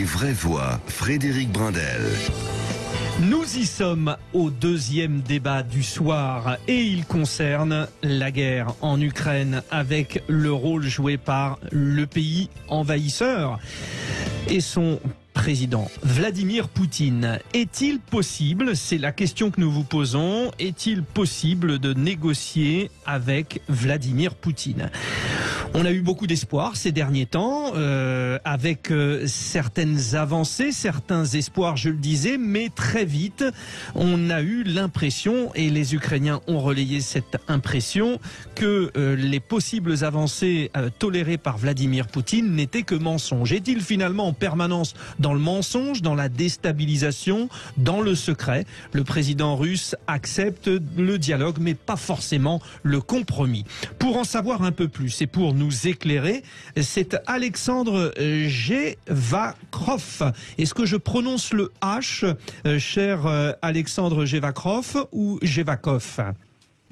vraies voix, Frédéric Brindel. Nous y sommes au deuxième débat du soir et il concerne la guerre en Ukraine avec le rôle joué par le pays envahisseur et son président Vladimir Poutine. Est-il possible, c'est la question que nous vous posons, est-il possible de négocier avec Vladimir Poutine ? On a eu beaucoup d'espoir ces derniers temps, avec certaines avancées, certains espoirs, je le disais, mais très vite, on a eu l'impression, et les Ukrainiens ont relayé cette impression, que les possibles avancées tolérées par Vladimir Poutine n'étaient que mensonges. Est-il finalement en permanence dans le mensonge, dans la déstabilisation, dans le secret? Le président russe accepte le dialogue, mais pas forcément le compromis. Pour en savoir un peu plus et pour nous éclairer, c'est Alexandre Gevakrov. Est-ce que je prononce le H, cher Alexandre Gevakrov, ou Gevakov?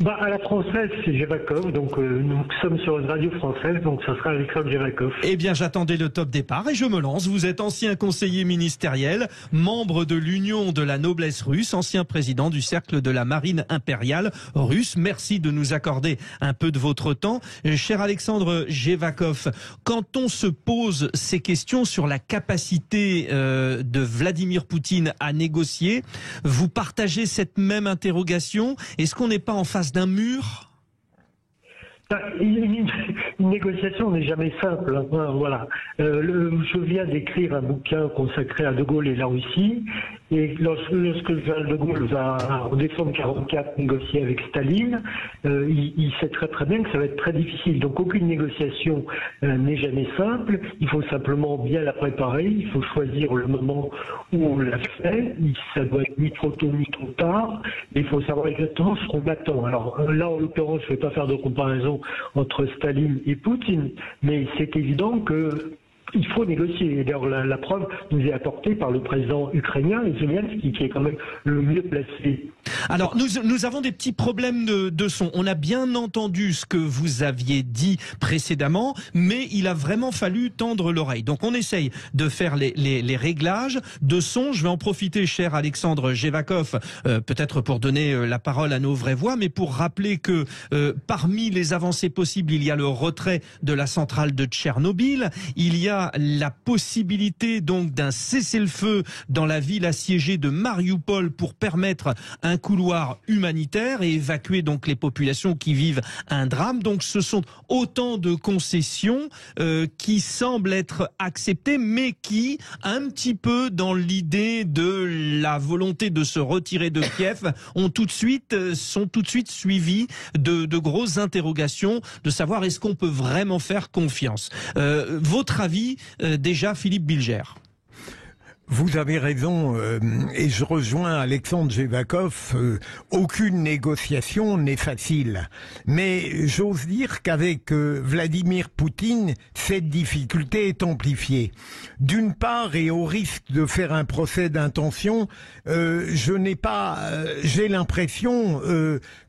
À la française, c'est Gevakov, donc nous sommes sur une radio française, donc ça sera Alexandre Gevakov. Eh bien, j'attendais le top départ et je me lance. Vous êtes ancien conseiller ministériel, membre de l'Union de la noblesse russe, ancien président du cercle de la marine impériale russe. Merci de nous accorder un peu de votre temps. Cher Alexandre Gevakov, quand on se pose ces questions sur la capacité de Vladimir Poutine à négocier, vous partagez cette même interrogation? Est-ce qu'on n'est pas en face d'un mur? Une négociation n'est jamais simple. Voilà. Je viens d'écrire un bouquin consacré à De Gaulle et la Russie. Et lorsque De Gaulle va, en décembre 1944, négocier avec Staline, il sait très très bien que ça va être très difficile. Donc aucune négociation n'est jamais simple. Il faut simplement bien la préparer. Il faut choisir le moment où on la fait. Ça doit être ni trop tôt ni trop tard. Il faut savoir exactement ce qu'on attend. Alors là, en l'occurrence, je ne vais pas faire de comparaison entre Staline et Poutine, mais c'est évident que il faut négocier. Et d'ailleurs, la preuve nous est apportée par le président ukrainien, Zelensky, qui est quand même le mieux placé. Alors, nous avons des petits problèmes de son. On a bien entendu ce que vous aviez dit précédemment, mais il a vraiment fallu tendre l'oreille. Donc, on essaye de faire les réglages de son. Je vais en profiter, cher Alexandre Gevakov, peut-être pour donner la parole à nos vraies voix, mais pour rappeler que parmi les avancées possibles, il y a le retrait de la centrale de Tchernobyl, il y a la possibilité donc d'un cessez-le-feu dans la ville assiégée de Mariupol pour permettre un couloir humanitaire et évacuer donc les populations qui vivent un drame. Donc ce sont autant de concessions qui semblent être acceptées, mais qui, un petit peu dans l'idée de la volonté de se retirer de Kiev, sont tout de suite suivies de grosses interrogations, de savoir est-ce qu'on peut vraiment faire confiance. Votre avis déjà, Philippe Bilger? Vous avez raison, et je rejoins Alexandre Gevakov, aucune négociation n'est facile. Mais j'ose dire qu'avec Vladimir Poutine, cette difficulté est amplifiée. D'une part, et au risque de faire un procès d'intention, j'ai l'impression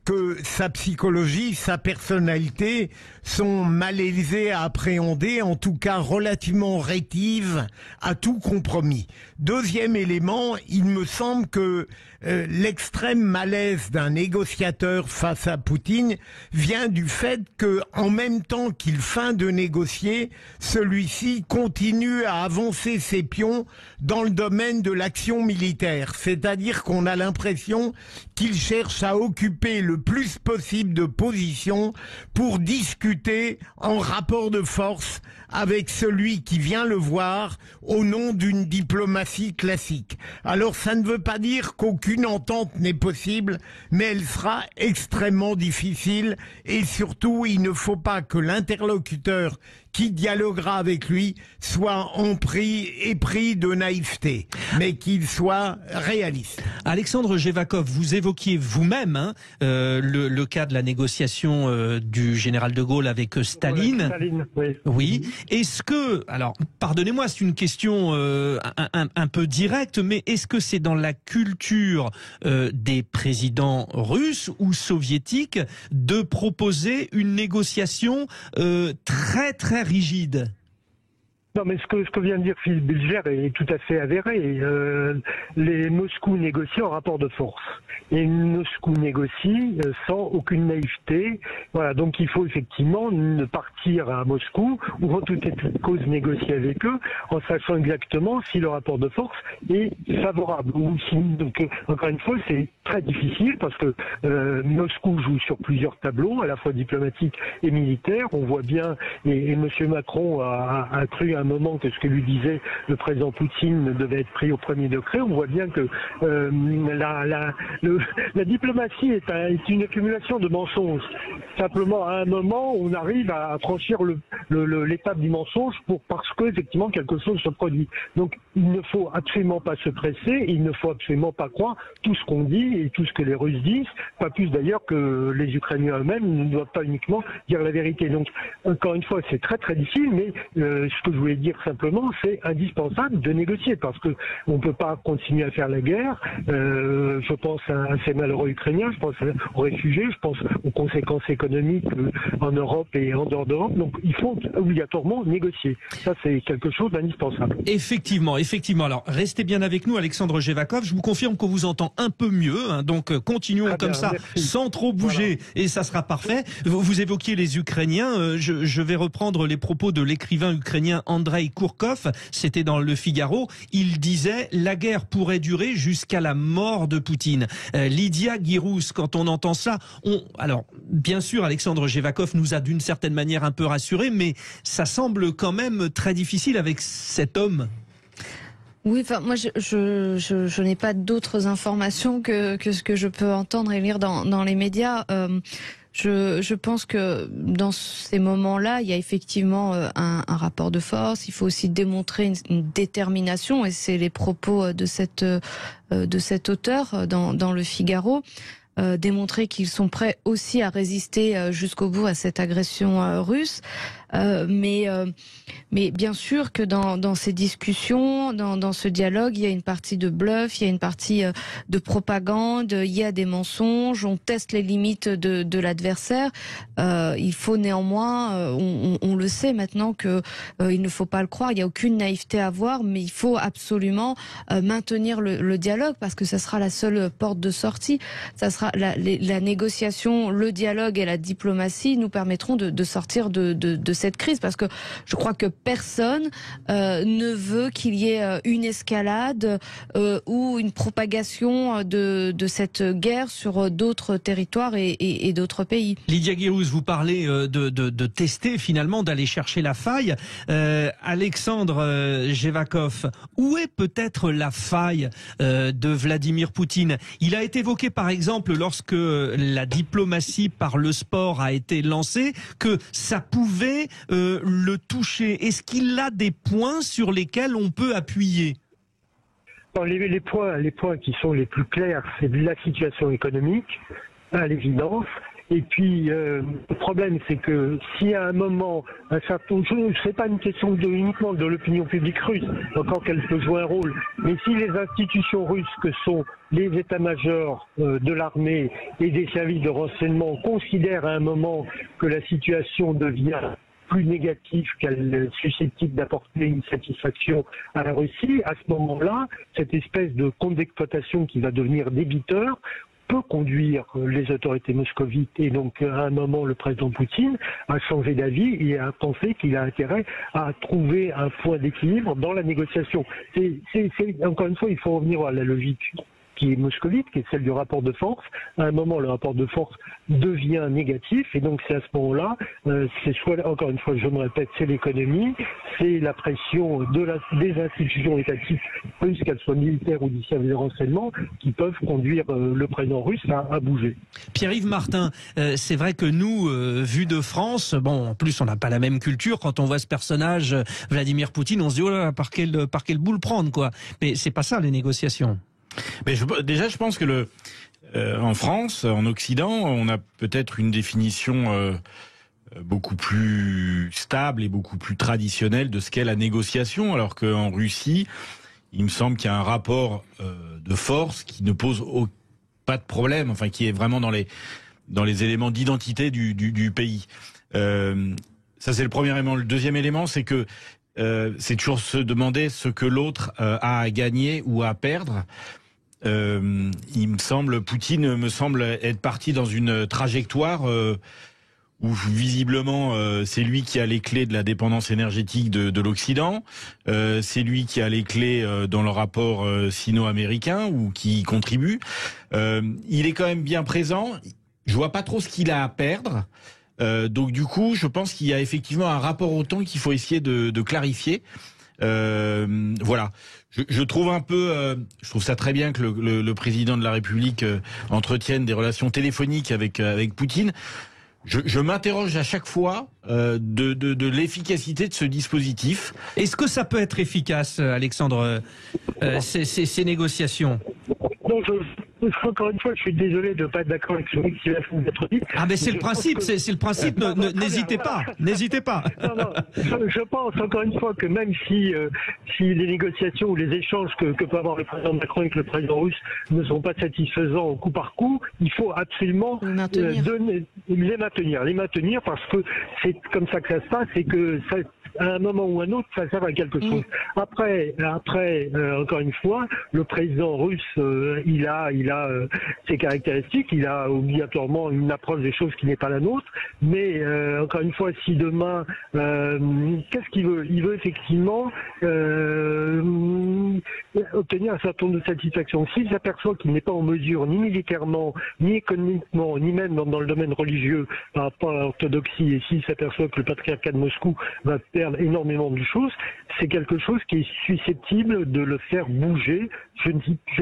que sa psychologie, sa personnalité sont malaisées à appréhender, en tout cas relativement rétives à tout compromis. Deuxième élément, il me semble que l'extrême malaise d'un négociateur face à Poutine vient du fait que, en même temps qu'il feint de négocier, celui-ci continue à avancer ses pions dans le domaine de l'action militaire. C'est-à-dire qu'on a l'impression qu'il cherche à occuper le plus possible de positions pour discuter en rapport de force avec celui qui vient le voir au nom d'une diplomatie classique. Alors ça ne veut pas dire qu'aucune entente n'est possible, mais elle sera extrêmement difficile et surtout il ne faut pas que l'interlocuteur qui dialoguera avec lui soit épris de naïveté, mais qu'il soit réaliste. Alexandre Gevakov, vous évoquiez vous-même le cas de la négociation du général de Gaulle avec Staline. Ouais, Staline, oui. Oui. Est-ce que, alors, pardonnez-moi, c'est une question un peu directe, mais est-ce que c'est dans la culture des présidents russes ou soviétiques de proposer une négociation très très rigide? Non, mais ce que vient de dire Philippe Bilger est tout à fait avéré. Les Moscou négocient en rapport de force. Et Moscou négocie sans aucune naïveté. Voilà, donc il faut effectivement ne partir à Moscou ou en toute cause négocier avec eux en sachant exactement si le rapport de force est favorable. Ou si, donc, encore une fois, c'est très difficile parce que Moscou joue sur plusieurs tableaux, à la fois diplomatiques et militaires. On voit bien, et M. Macron a cru à un moment que ce que lui disait le président Poutine devait être pris au premier degré. On voit bien que la diplomatie est une accumulation de mensonges. Simplement, à un moment, on arrive à franchir l'étape du mensonge parce que effectivement quelque chose se produit. Donc, il ne faut absolument pas se presser, il ne faut absolument pas croire tout ce qu'on dit et tout ce que les Russes disent, pas plus d'ailleurs que les Ukrainiens eux-mêmes ne doivent pas uniquement dire la vérité. Donc, encore une fois, c'est très très difficile, mais ce que je voulais dire simplement, c'est indispensable de négocier parce que on peut pas continuer à faire la guerre. Je pense à ces malheureux Ukrainiens, je pense aux réfugiés, je pense aux conséquences économiques en Europe et en dehors d'Europe. Donc, il faut obligatoirement négocier. Ça, c'est quelque chose d'indispensable. Effectivement. Alors, restez bien avec nous, Alexandre Jevakov. Je vous confirme qu'on vous entend un peu mieux. Hein, donc, continuons comme ça, merci. Sans trop bouger, voilà. Et ça sera parfait. Vous évoquiez les Ukrainiens. Je vais reprendre les propos de l'écrivain ukrainien Andrei Kourkov. C'était dans Le Figaro. Il disait « La guerre pourrait durer jusqu'à la mort de Poutine ». Lydia Guirous, quand on entend ça, alors, bien sûr, Alexandre Jevakov nous a d'une certaine manière un peu rassurés, mais ça semble quand même très difficile avec cet homme. Oui, enfin moi je n'ai pas d'autres informations que ce que je peux entendre et lire dans les médias. Je pense que dans ces moments-là, il y a effectivement un rapport de force. Il faut aussi démontrer une détermination, et c'est les propos de cet auteur dans Le Figaro. Démontrer qu'ils sont prêts aussi à résister jusqu'au bout à cette agression russe. Mais bien sûr que dans ces discussions, dans ce dialogue, il y a une partie de bluff, il y a une partie de propagande, il y a des mensonges, on teste les limites de l'adversaire. Il faut néanmoins, on le sait maintenant que il ne faut pas le croire, il n'y a aucune naïveté à avoir, mais il faut absolument maintenir le dialogue parce que ça sera la seule porte de sortie. Ça sera la négociation, le dialogue et la diplomatie nous permettront de sortir de cette crise, parce que je crois que personne ne veut qu'il y ait une escalade ou une propagation de cette guerre sur d'autres territoires et d'autres pays. Lydia Guirous, vous parlez de tester finalement, d'aller chercher la faille. Alexandre Jevakov, où est peut-être la faille de Vladimir Poutine? Il a été évoqué par exemple lorsque la diplomatie par le sport a été lancée, que ça pouvait le toucher. Est-ce qu'il a des points sur lesquels on peut appuyer? Les points qui sont les plus clairs, c'est la situation économique, à l'évidence. Et puis, le problème, c'est que si à un moment, c'est pas une question uniquement de l'opinion publique russe, encore qu'elle peut jouer un rôle, mais si les institutions russes que sont les états-majors de l'armée et des services de renseignement considèrent à un moment que la situation devient plus négative qu'elle est susceptible d'apporter une satisfaction à la Russie, à ce moment-là, cette espèce de compte d'exploitation qui va devenir débiteur peut conduire les autorités moscovites et donc à un moment le président Poutine à changer d'avis et à penser qu'il a intérêt à trouver un point d'équilibre dans la négociation. Encore une fois, il faut revenir à la logique qui est moscovite, qui est celle du rapport de force. À un moment, le rapport de force devient négatif, et donc c'est à ce moment-là, c'est soit, encore une fois, je me répète, c'est l'économie, c'est la pression des institutions étatiques, plus qu'elles soient militaires ou du service de renseignement, qui peuvent conduire le président russe à bouger. Pierre-Yves Martin, c'est vrai que nous, vu de France, bon, en plus on n'a pas la même culture, quand on voit ce personnage, Vladimir Poutine, on se dit, oh là là, par quelle boule prendre, quoi. Mais c'est pas ça, les négociations. Mais je pense que en France, en Occident, on a peut-être une définition beaucoup plus stable et beaucoup plus traditionnelle de ce qu'est la négociation, alors qu'en Russie, il me semble qu'il y a un rapport de force qui ne pose pas de problème, enfin qui est vraiment dans les éléments d'identité du pays. Ça, c'est le premier élément. Le deuxième élément, c'est que c'est toujours se demander ce que l'autre a à gagner ou à perdre. Poutine me semble être parti dans une trajectoire où visiblement c'est lui qui a les clés de la dépendance énergétique de l'Occident, c'est lui qui a les clés dans le rapport sino-américain ou qui y contribue. Il est quand même bien présent. Je vois pas trop ce qu'il a à perdre. Donc du coup, je pense qu'il y a effectivement un rapport au temps qu'il faut essayer de clarifier. Voilà. Je trouve je trouve ça très bien que le président de la République entretienne des relations téléphoniques avec Poutine. Je m'interroge à chaque fois de l'efficacité de ce dispositif. Est-ce que ça peut être efficace, Alexandre, ces négociations? Non, encore une fois, je suis désolé de ne pas être d'accord avec celui qui vient d'être dit. Ah, mais c'est le principe, c'est le principe. N'hésitez pas, n'hésitez pas. Non, je pense encore une fois que même si les négociations ou les échanges que peut avoir le président Macron avec le président russe ne sont pas satisfaisants au coup par coup, il faut absolument les maintenir parce que c'est comme ça que ça se passe et que ça, à un moment ou à un autre, ça sert à quelque chose. Après, encore une fois, le président russe, il a ses caractéristiques, il a obligatoirement une approche des choses qui n'est pas la nôtre, mais encore une fois, si demain, qu'est-ce qu'il veut? Il veut effectivement obtenir un certain nombre de satisfactions. S'il s'aperçoit qu'il n'est pas en mesure, ni militairement, ni économiquement, ni même dans le domaine religieux, par rapport à l'orthodoxie, et s'il s'aperçoit que le patriarcat de Moscou va perdre énormément de choses, c'est quelque chose qui est susceptible de le faire bouger. Je ne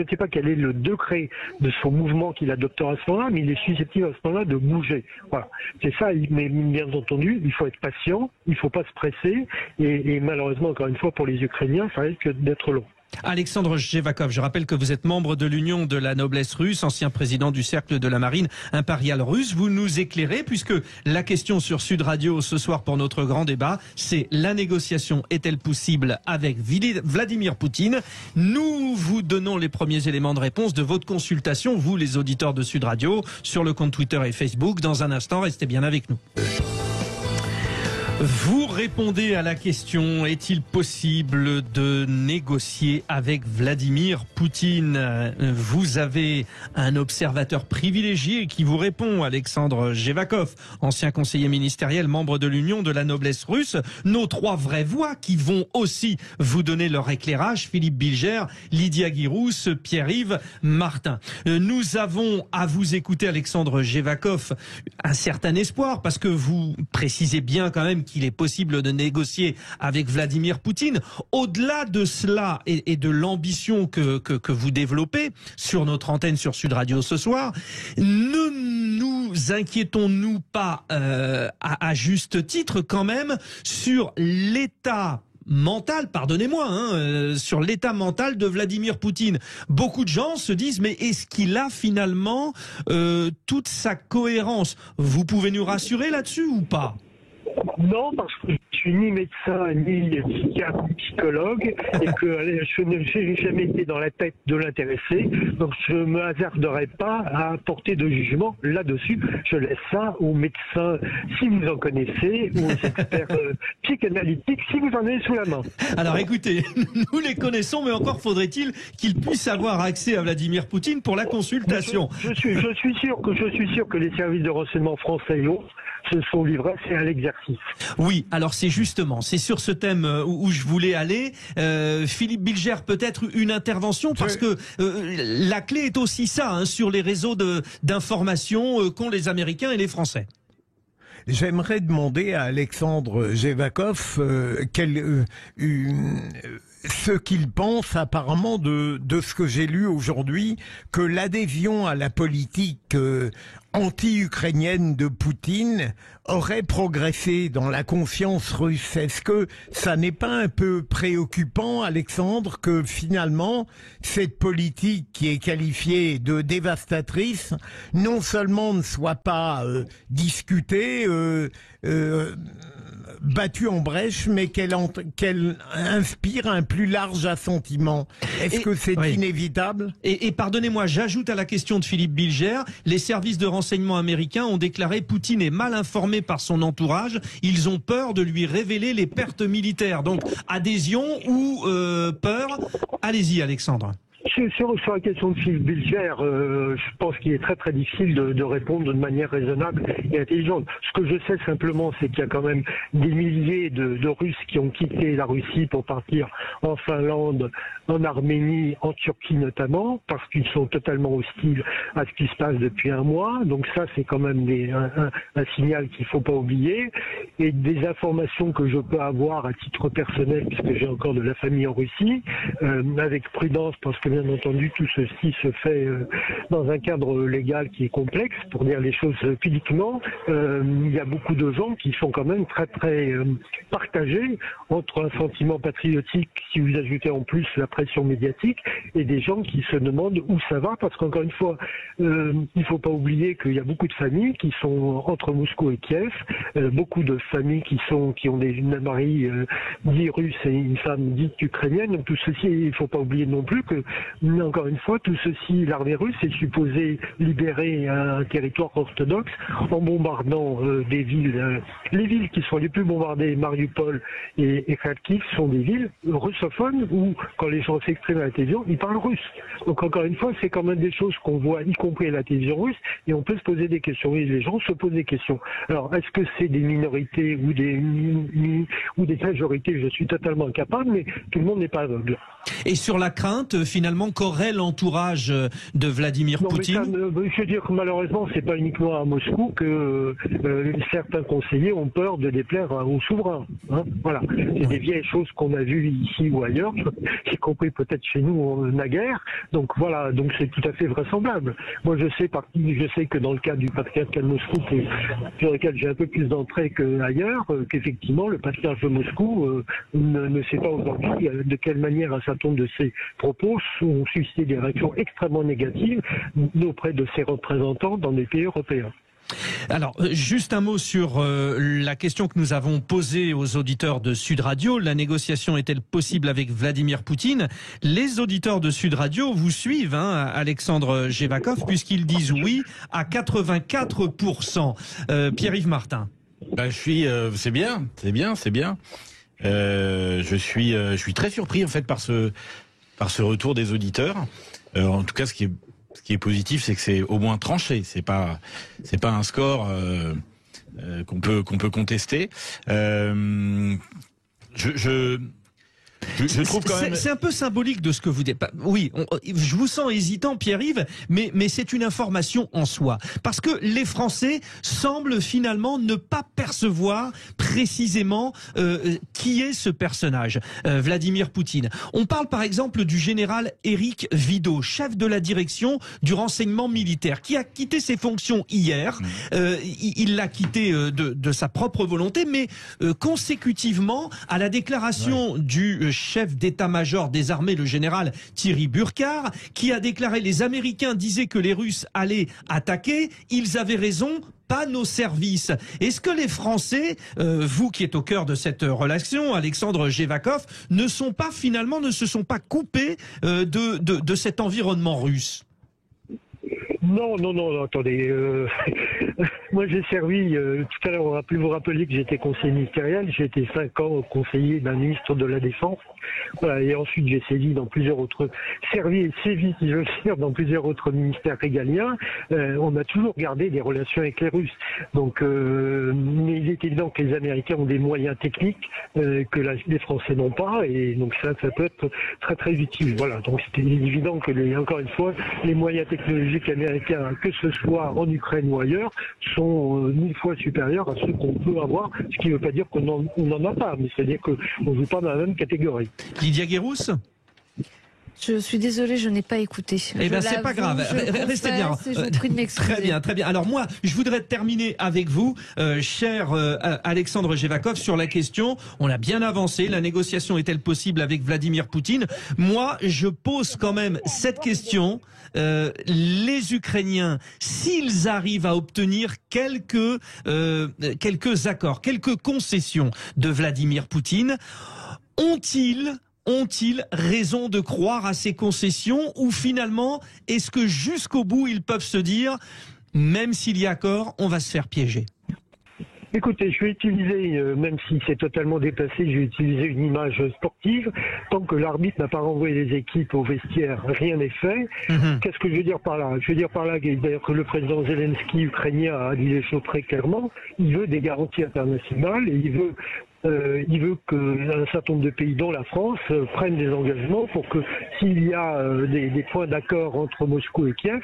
sais pas quel est le degré de son mouvement qu'il adoptera à ce moment-là, mais il est susceptible à ce moment-là de bouger. Voilà. C'est ça, mais bien entendu, il faut être patient, il ne faut pas se presser, et malheureusement, encore une fois, pour les Ukrainiens, ça risque d'être long. Alexandre Jevakov, je rappelle que vous êtes membre de l'Union de la noblesse russe, ancien président du cercle de la marine impériale russe. Vous nous éclairez puisque la question sur Sud Radio ce soir pour notre grand débat, c'est la négociation est-elle possible avec Vladimir Poutine? Nous vous donnons les premiers éléments de réponse de votre consultation, vous les auditeurs de Sud Radio, sur le compte Twitter et Facebook. Dans un instant, restez bien avec nous. Vous répondez à la question, est-il possible de négocier avec Vladimir Poutine? Vous avez un observateur privilégié qui vous répond, Alexandre Jevakov, ancien conseiller ministériel, membre de l'Union de la noblesse russe. Nos trois vraies voix qui vont aussi vous donner leur éclairage, Philippe Bilger, Lydia Guirous, Pierre-Yves Martin. Nous avons à vous écouter, Alexandre Jevakov, un certain espoir parce que vous précisez bien quand même qu'il est possible de négocier avec Vladimir Poutine. Au-delà de cela et de l'ambition que vous développez sur notre antenne sur Sud Radio ce soir, ne nous inquiétons-nous pas à juste titre quand même sur l'état mental, pardonnez-moi, sur l'état mental de Vladimir Poutine. Beaucoup de gens se disent, mais est-ce qu'il a finalement toute sa cohérence? Vous pouvez nous rassurer là-dessus ou pas? Non, parce que je suis ni médecin, ni psychiatre, ni psychologue, et que je n'ai jamais été dans la tête de l'intéressé, donc je ne me hasarderai pas à apporter de jugement là-dessus. Je laisse ça aux médecins, si vous en connaissez, ou aux experts psychanalytiques, si vous en avez sous la main. Alors écoutez, nous les connaissons, mais encore faudrait-il qu'ils puissent avoir accès à Vladimir Poutine pour la consultation. Je suis sûr que les services de renseignement français et autres se sont livrés à l'exercice. Oui, alors c'est sur ce thème où je voulais aller. Philippe Bilger, peut-être une intervention, parce que la clé est aussi ça, sur les réseaux d'information qu'ont les Américains et les Français. J'aimerais demander à Alexandre Jevakov ce qu'il pense apparemment de ce que j'ai lu aujourd'hui, que l'adhésion à la politique anti-ukrainienne de Poutine aurait progressé dans la confiance russe. Est-ce que ça n'est pas un peu préoccupant, Alexandre, que finalement cette politique qui est qualifiée de dévastatrice non seulement ne soit pas discutée, battue en brèche, mais qu'elle inspire un plus large assentiment. Est-ce que c'est inévitable? Et pardonnez-moi, j'ajoute à la question de Philippe Bilger, les services de renseignement américains ont déclaré Poutine est mal informé par son entourage, ils ont peur de lui révéler les pertes militaires. Donc adhésion ou peur? Allez-y Alexandre. Sur la question de Philippe Bilger, je pense qu'il est très très difficile de répondre de manière raisonnable et intelligente. Ce que je sais simplement, c'est qu'il y a quand même des milliers de Russes qui ont quitté la Russie pour partir en Finlande, en Arménie, en Turquie notamment, parce qu'ils sont totalement hostiles à ce qui se passe depuis un mois. Donc ça, c'est quand même un signal qu'il faut pas oublier. Et des informations que je peux avoir à titre personnel, puisque j'ai encore de la famille en Russie, avec prudence, parce que bien entendu, tout ceci se fait dans un cadre légal qui est complexe, pour dire les choses pudiquement. Il y a beaucoup de gens qui sont quand même très très partagés entre un sentiment patriotique, si vous ajoutez en plus la pression médiatique, et des gens qui se demandent où ça va, parce qu'encore une fois, il faut pas oublier qu'il y a beaucoup de familles qui sont entre Moscou et Kiev, beaucoup de familles qui ont des maris dits russes et une femme dite ukrainienne. Donc tout ceci, il faut pas oublier non plus que, encore une fois, tout ceci, l'armée russe est supposée libérer un territoire orthodoxe en bombardant des villes. Les villes qui sont les plus bombardées, Mariupol et Kharkiv, sont des villes russophones où, quand les gens s'expriment à la télévision, ils parlent russe. Donc encore une fois, c'est quand même des choses qu'on voit, y compris à la télévision russe, et on peut se poser des questions. Et les gens se posent des questions. Alors, est-ce que c'est des minorités ou des majorités? Je suis totalement incapable, mais tout le monde n'est pas aveugle. Et sur la crainte, finalement, qu'aurait l'entourage de Vladimir Poutine? Je veux dire que malheureusement, c'est pas uniquement à Moscou que certains conseillers ont peur de déplaire aux souverains. Hein, voilà, c'est des vieilles choses qu'on a vues ici ou ailleurs, y compris peut-être chez nous naguère. Donc voilà, donc c'est tout à fait vraisemblable. Moi, je sais que dans le cas du patriarcat de Moscou, sur lequel j'ai un peu plus d'entrée qu'ailleurs, qu'effectivement, le patriarche de Moscou ne sait pas aujourd'hui de quelle manière un certain nombre de ses propos ont suscité des réactions extrêmement négatives auprès de ses représentants dans les pays européens. Alors, juste un mot sur la question que nous avons posée aux auditeurs de Sud Radio. La négociation est-elle possible avec Vladimir Poutine? Les auditeurs de Sud Radio vous suivent, hein, Alexandre Jevakov, puisqu'ils disent oui à 84%. Pierre-Yves Martin. C'est bien. Je suis très surpris en fait par ce retour des auditeurs. En tout cas, ce qui est positif, c'est que c'est au moins tranché. C'est pas un score qu'on peut contester. Je trouve quand même. C'est un peu symbolique de ce que vous dites. Oui, je vous sens hésitant, Pierre-Yves, mais c'est une information en soi. Parce que les Français semblent finalement ne pas percevoir précisément qui est ce personnage, Vladimir Poutine. On parle par exemple du général Éric Vidot, chef de la direction du renseignement militaire, qui a quitté ses fonctions hier. Il l'a quitté de sa propre volonté, mais consécutivement à la déclaration du chef d'état-major des armées, le général Thierry Burkhardt, qui a déclaré: les Américains disaient que les Russes allaient attaquer, ils avaient raison, pas nos services. Est-ce que les Français, vous qui êtes au cœur de cette relation, Alexandre Jevakov, ne se sont pas coupés de cet environnement russe? Non, attendez. Moi, j'ai servi, tout à l'heure, on a pu vous rappeler que j'étais conseiller ministériel. J'ai été 5 ans conseiller d'un ministre de la Défense. Voilà, et ensuite, j'ai sévi dans plusieurs autres, sévi, si je veux dire, dans plusieurs autres ministères régaliens. On a toujours gardé des relations avec les Russes. Donc, mais il est évident que les Américains ont des moyens techniques que les Français n'ont pas. Et donc, ça peut être très, très utile. Voilà. Donc, c'était évident que, encore une fois, les moyens technologiques américains, que ce soit en Ukraine ou ailleurs, sont 1000 fois supérieurs à ceux qu'on peut avoir, ce qui ne veut pas dire qu'on n'en a pas, mais c'est-à-dire qu'on ne joue pas dans la même catégorie. Lydia Guérousse? Je suis désolée, je n'ai pas écouté. Eh bien, c'est pas grave. Restez bien. Je vous prie de m'excuser. Très bien, très bien. Alors moi, je voudrais terminer avec vous, cher Alexandre Jevakov, sur la question. On a bien avancé. La négociation est-elle possible avec Vladimir Poutine? Moi, je pose quand même cette question. Les Ukrainiens, s'ils arrivent à obtenir quelques accords, quelques concessions de Vladimir Poutine, ont-ils raison de croire à ces concessions, ou finalement, est-ce que jusqu'au bout, ils peuvent se dire, même s'il y a accord, on va se faire piéger? Écoutez, je vais utiliser, même si c'est totalement dépassé, je vais utiliser une image sportive. Tant que l'arbitre n'a pas renvoyé les équipes au vestiaire, rien n'est fait. Qu'est-ce que je veux dire par là? Je veux dire par là d'ailleurs que le président Zelensky ukrainien a dit les choses très clairement. Il veut des garanties internationales et il veut qu'un certain nombre de pays, dont la France, prennent des engagements pour que s'il y a des points d'accord entre Moscou et Kiev,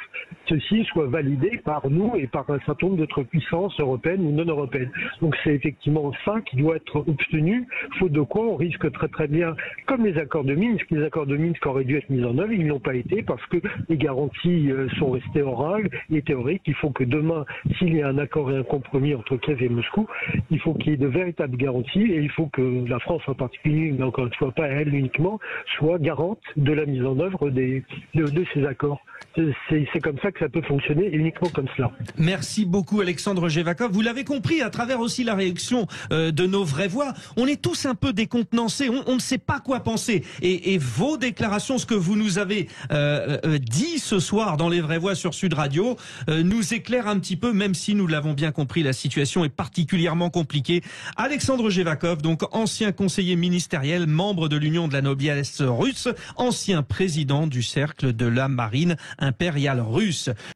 ceux-ci soient validés par nous et par un certain nombre d'autres puissances européennes ou non européennes. Donc c'est effectivement ça qui doit être obtenu, faute de quoi on risque très très bien, comme les accords de Minsk auraient dû être mis en œuvre, ils n'ont pas été parce que les garanties sont restées orales et théoriques. Il faut que demain, s'il y a un accord et un compromis entre Kiev et Moscou, il faut qu'il y ait de véritables garanties. Et il faut que la France en particulier, mais encore une fois pas elle uniquement, soit garante de la mise en œuvre de ces accords. C'est comme ça que ça peut fonctionner, et uniquement comme cela. Merci beaucoup Alexandre Jevakov. Vous l'avez compris à travers aussi la réaction de nos vraies voix. On est tous un peu décontenancés, on ne sait pas quoi penser. Et vos déclarations, ce que vous nous avez dit ce soir dans les vraies voix sur Sud Radio, nous éclaire un petit peu, même si nous l'avons bien compris, la situation est particulièrement compliquée. Alexandre Jevakov, donc ancien conseiller ministériel, membre de l'Union de la noblesse russe, ancien président du cercle de la marine impériale russe.